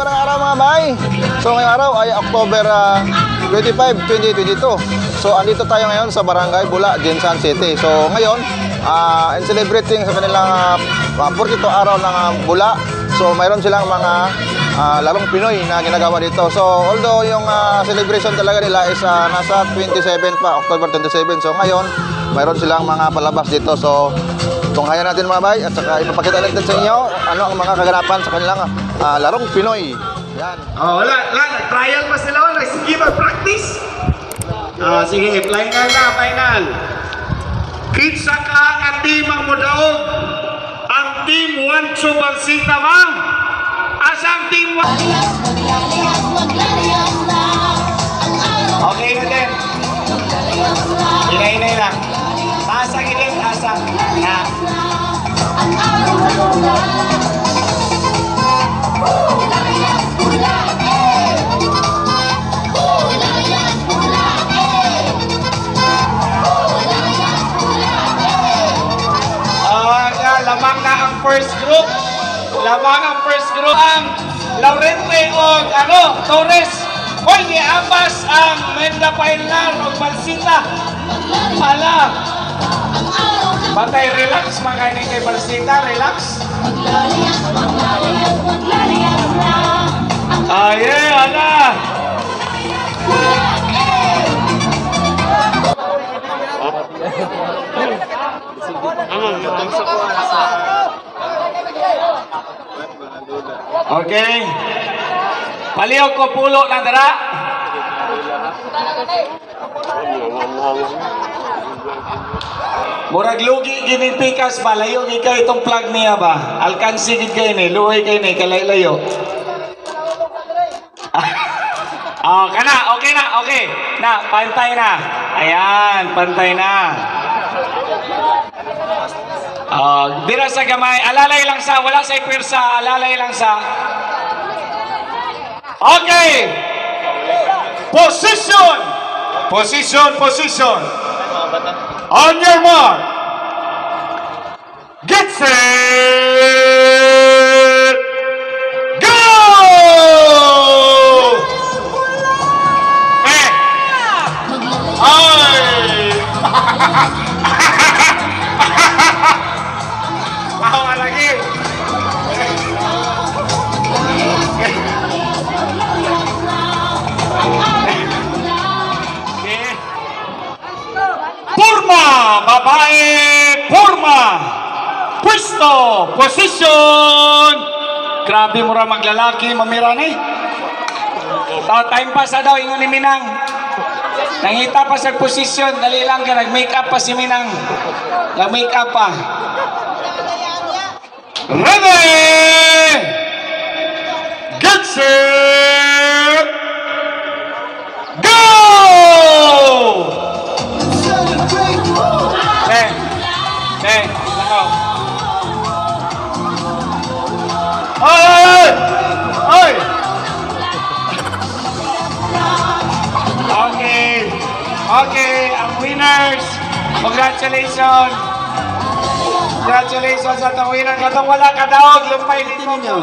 magandang araw mga bay. So ngayong araw ay October 25, 2022. So andito tayo ngayon sa Barangay Bula, Jensan City. So ngayon, in celebrating sa kanilang 42 araw ng Bula. So mayroon silang mga larong Pinoy na ginagawa dito. So although yung celebration talaga nila is nasa 27 pa, October 27. So ngayon, mayroon silang mga palabas dito. So tunghayan natin mga bay at saka ipapakita natin sa inyo ano ang mga kaganapan sa kanilang larong Pinoy. Yan. Oh, wala. Trial pa sila. Sige, mag-practice. Sige, final na, final. Kitsa ka ang team ang mudaog. Ang team 1 Balsita ba? Asang team 1? Okay na din. Inay lang. Taas ang ilim, taas ang. Lamang na ang first group. Lamang ang first group. Ang Laurente o Torres. Hoy, niabas ang Menda Pailar o Balsita. Hala. Batay, relax. Makainin kay Balsita. Relax. Aye, hala. Okay. Palihog ko pulo na dara. Murag lugi gining pikas ba layo gikay itong plug niya ba? Alkansi gid kay ni, luoy kay ni kalay-layo. Kana, okay na, okay. Na, pantay na. Ayan, pantay na. Dira sa gamay, alalay lang sa, wala sa ipirsa, alalay lang sa. Okay. Position. On your mark. Get set. Go! Babae, forma, pwesto, position. Grabe mura maglalaki, mamira ni. Time pass daw, ingon ni Minang. Nangita pa sa position, dali lang ka, nag-make up pa si Minang. Nag-make up pa. Ready! Get set! Go! Oy! Okay, ang winners. Congratulations sa itong winner. Katong wala kadaog, lumpay dito ninyo.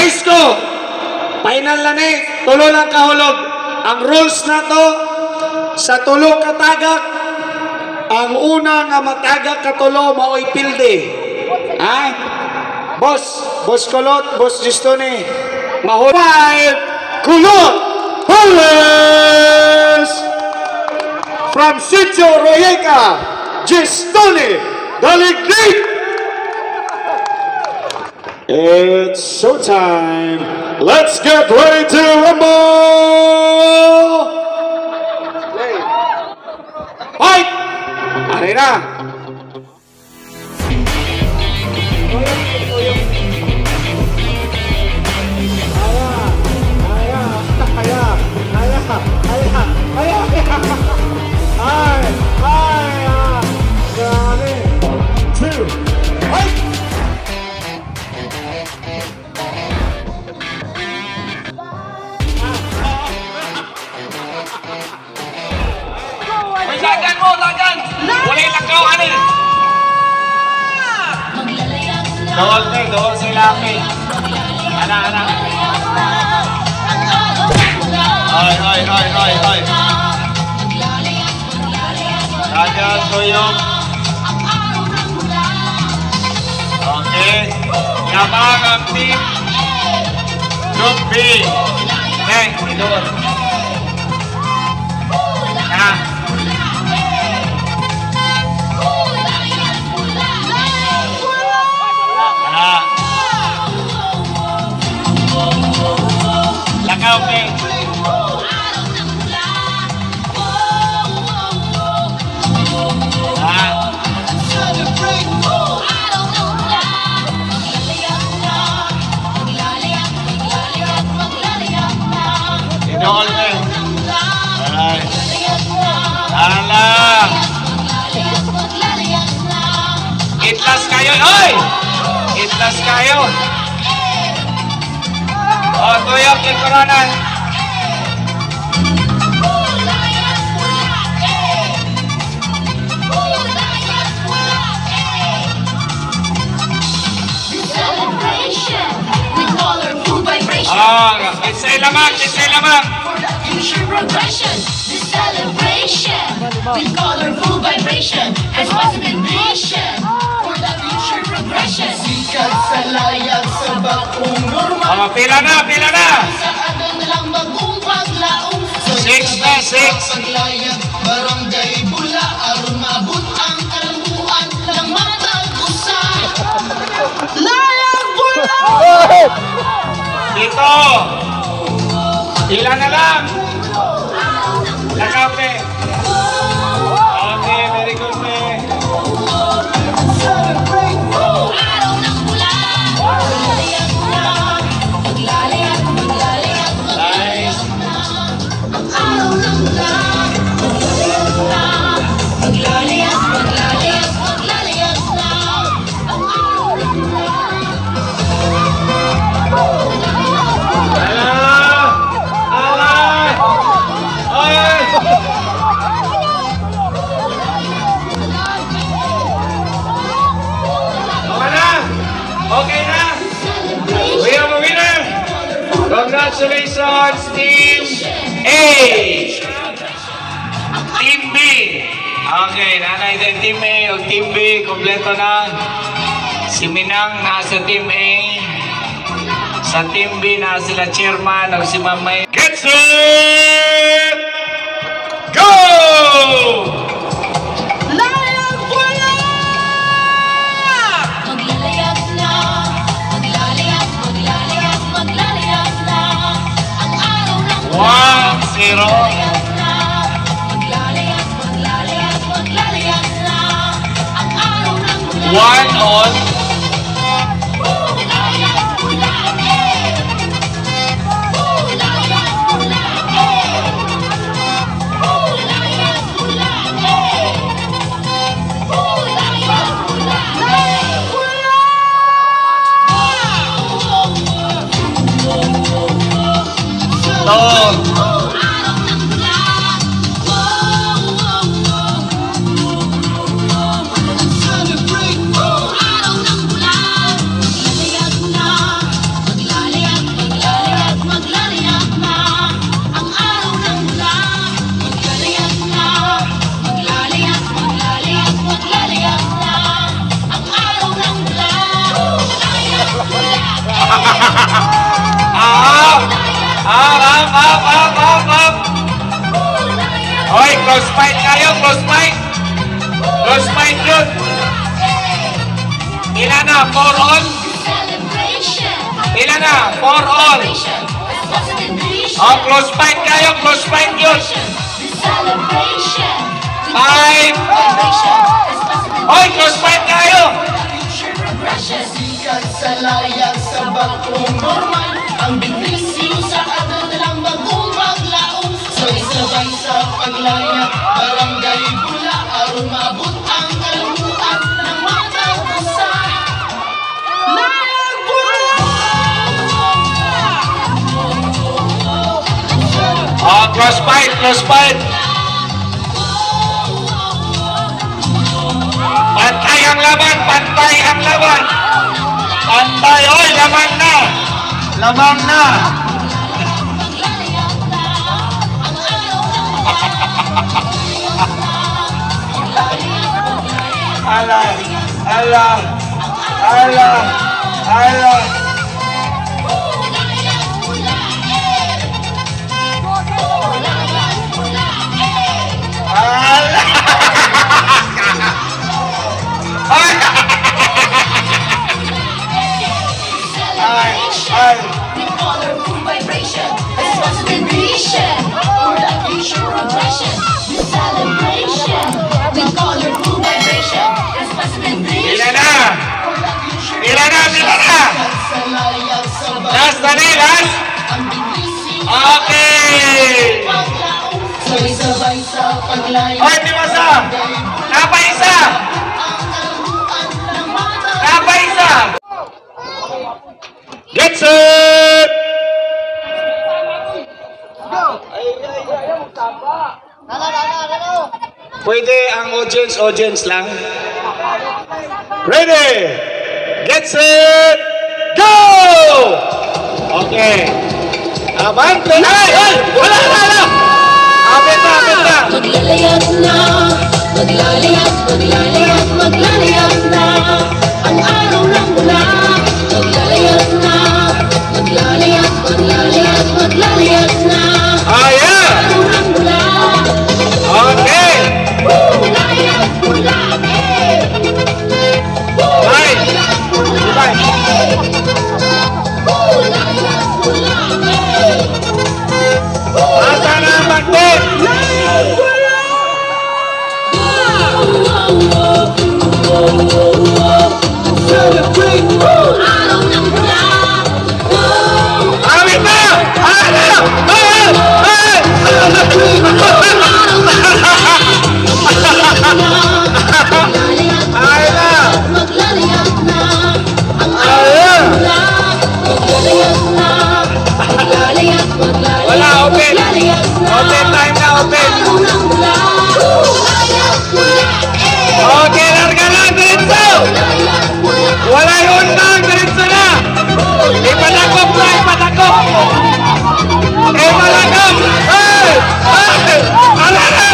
Ice ko! Final na ni, tulo lang kahulog. Ang rules na to, sa tulo katagak, ang una nga matagak katulo mao'y pilde. Boss Kulot, Boss Justone, mahulay, Kulot, Hules! From Sitio Royeca, Justone, Daligdig! It's showtime. Let's get ready to rumble! Fight! Arena! Dool sila, Ana, ana. Ay. Raja Tuyong. Okay. Yabang ang team. Group B. Okay, tidur. Nah. Nah. Lakaw, okay. Idol eh. Alay. Ala. Itlas kayo, oy! Itlas kayo. O, tuyok yung koronan. Kitsay lamang. For the future progression, this celebration with colorful vibration and positive vision. For the future progression, sikat sa layag sa bakong normal. Pila na. Sa atin lang bagong paglaong. Six na, six. Paglayag, barangay bula, aron mabot ang kalambuan ng matag usa. Layag bula! Dito. Ilan na lang. Nakape. Okay, very good, me. Celebrate! Araw ng bula! Maglalayag bula! Maglalayag Nice. ang araw ng bula! Maglalayag bula! Maglalayag bula! Ang araw ng bula! Okay na. We have a winner. Congratulations, Team A. Team B. Okay, nanay din Team A o Team B. Kompleto na. Si Minang nasa Team A. Sa Team B na sila chairman o si Mamay. Get set! Go! Layag bula! Maglalayag na! Maglalayag na! Ang araw ng bula! 1-0. Maglalayag na! Maglalayag na! Ang araw ng bula! 1-on. Layag bula! Layag bula! Layag bula! Up. Hoy, close fight kayo, close fight. Close fight yun. Ilan na? 4 on? Ilan na? 4 on. Oh, close fight kayo, close fight yun. 5. Hoy, close fight kayo. Sikat sa layag sa bakong normal. Ang biglisyo sa atin lang bagong paglaong. Sabay-sabay sa paglayag, barangay bula, aron mabot ang kalambuan ng matag usa. Layag bula! Oh, close fight, close fight. Pantay ang laban, pantay ang laban. Pantay, oy, laban na. Lamang na. Ala, ala, ala, ala. Ala. Ay. Colorful vibration, responsibilization, for the future progression, the celebration. With colorful vibration, responsibilization. Ilan na? Ilan na? Ilan na? Last na ni, last? Okay! Sabay-sabay sa paglayo. Hoy, di masa! Napa isa! Napa isa! Get set! Pwede ang audience lang. Ready! Get set! Go! Okay. Abante! Ay! Ay! Wala! Wala! Abit na! Abit na! Maglalayas na, maglalayas, maglalayas, maglalayas na ang araw ng mula. Maglalayas na, maglalayas, maglalayas, maglalayas na Ah, yeah! araw ng mula. Okay! Layas mula, eh! Ay! Layas mula, Goodbye. eh! Layas mula, eh! Asa na ang bagte? Celebrate araw ng mula. Awit na! Ano? Ay! Ay! Ay na! Maglalayas na ang Ay! maglalayas na. Maglalayas, maglalayas, Wala, open! maglalayas na Open time na, open! araw ng mula. Layas mula, eh! Okay, larga na! Diretso! Layas mula, Wala yung undang! Diretso na! Ipatakop na! Ipatakop! Ipatakop! Ay! Ay! Ala na!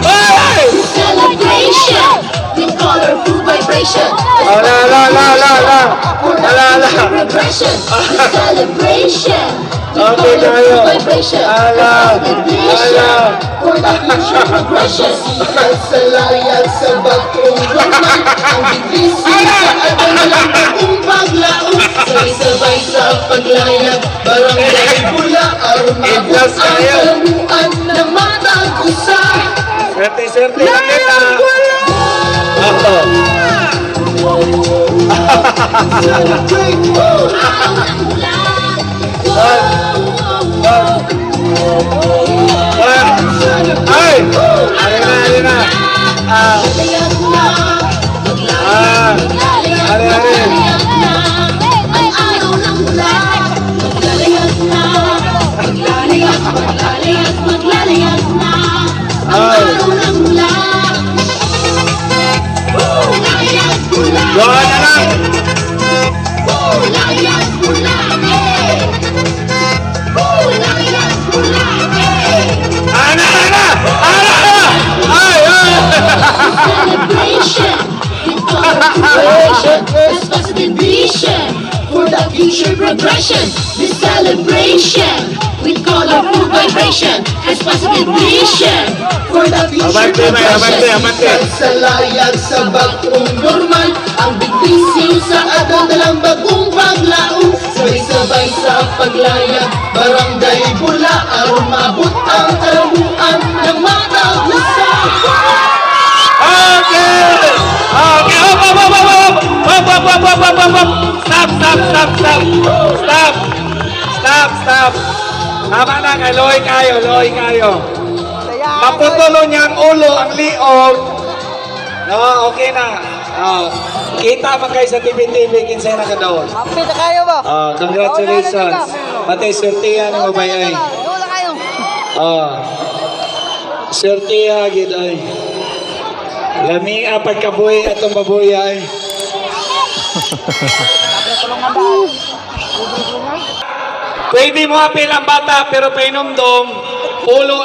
Ay! celebration with colorful vibration. Ala, ala, ala, ala, ala! Ala, ala! Progression, celebration. Okay, tayo. Vibration, Ala! Ala! for the future progression. Sa layag sa bagong laman, ang biglisig sa ating walang bagong paglaong. Sabay-sabay sa paglayag, barangay bula, arumabot Iglas ang kayo. kalamuan ng matag-usay. Swerte-swerte na kita! Oo. Celebrate araw ng mula. Ay! Alin na! Ah! Maglalayas na, Ah! maglalayas na ang araw ng mula. Maglalayas na, maglalayas, maglalayas, maglalayas na ang araw ng mula. Layas mula, Doon na lang! layas mula, eh! Layas mula, eh! Ana! Ana! Ana! Ay! Ay! Celebration, with colorful positive vision for the future progression. This celebration with colorful vibration has positive vision for the future Abante, may, abante, abante. Sa layag sa bagong normal, ang bigtisiw sa ating dalang bagong paglaong. Sabay-sabay sa paglayag, barangay bula, arumabot ang kalamuan ng matag-usay. Okay! Okay! Hop! Hop! Hop! Hop! Hop! Hop! Hop! Hop! Hop! Hop! Hop! Stop! Stop! Stop! Stop! Stop! Stop! Stop! Tama na nga, loy kayo, loy kayo. Maputulo niya ang ulo, ang liog. No, okay na. Kita man kayo sa TV-TV, kinsay na ka doon. Happy na kayo ba? Congratulations. Pati sortiya ng mabayay. Wala kayo. Sortiya, gid ay. Lamia pagkabuhi atong babuya ay. Pwede mo apil ang bata pero painomdom, ulo